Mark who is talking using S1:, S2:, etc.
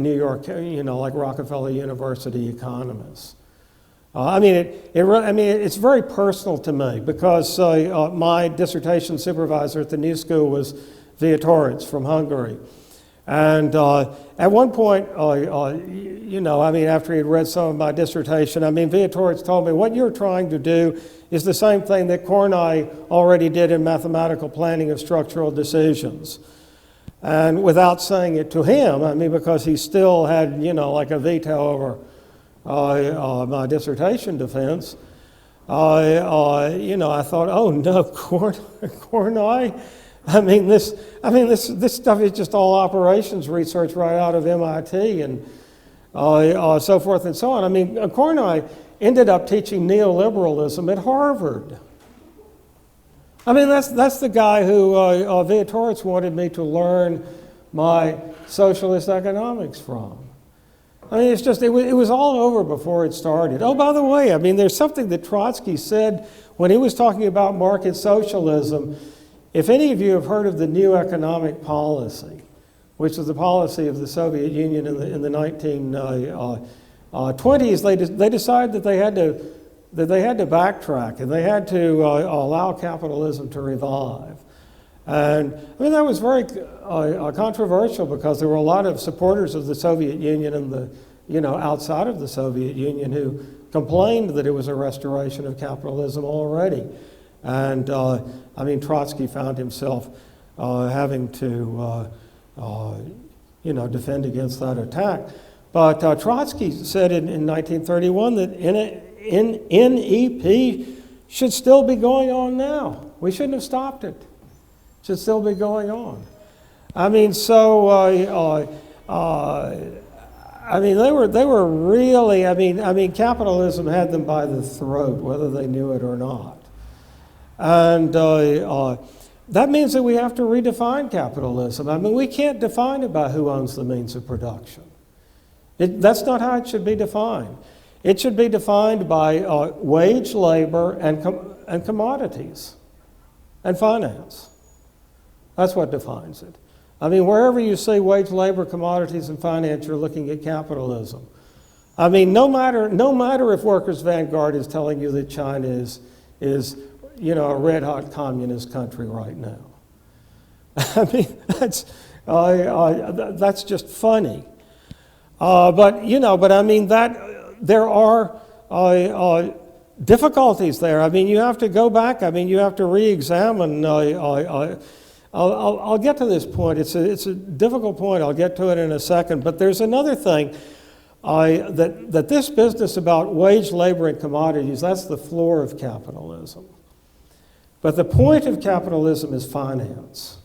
S1: New York, like Rockefeller University economists. It's very personal to me because my dissertation supervisor at the New School was Viatoritz from Hungary. And at one point, after he had read some of my dissertation, Viatoritz told me, what you're trying to do is the same thing that Kornai already did in mathematical planning of structural decisions. And without saying it to him, because he still had, like a veto over my dissertation defense, I thought, oh no, Kornai? This stuff is just all operations research right out of MIT and so forth and so on. Kornai ended up teaching neoliberalism at Harvard. That's the guy who Viatoritz wanted me to learn my socialist economics from. It was all over before it started. Oh, by the way, there's something that Trotsky said when he was talking about market socialism. If any of you have heard of the new economic policy, which was the policy of the Soviet Union in the 1920s, they decided that they had to backtrack and they had to allow capitalism to revive. And that was very controversial because there were a lot of supporters of the Soviet Union and outside of the Soviet Union who complained that it was a restoration of capitalism already. And Trotsky found himself having to defend against that attack. But Trotsky said in 1931 that NEP should still be going on now. We shouldn't have stopped it. It should still be going on. They were really, capitalism had them by the throat, whether they knew it or not. And that means that we have to redefine capitalism. We can't define it by who owns the means of production. That's not how it should be defined. It should be defined by wage, labor, and commodities, and finance. That's what defines it. Wherever you see wage, labor, commodities, and finance, you're looking at capitalism. No matter if Workers' Vanguard is telling you that China is a red-hot communist country right now. That's just funny. There are difficulties there. You have to go back. You have to re-examine. I'll get to this point. It's a difficult point. I'll get to it in a second. But there's another thing that this business about wage, labor, and commodities, that's the floor of capitalism. But the point of capitalism is finance.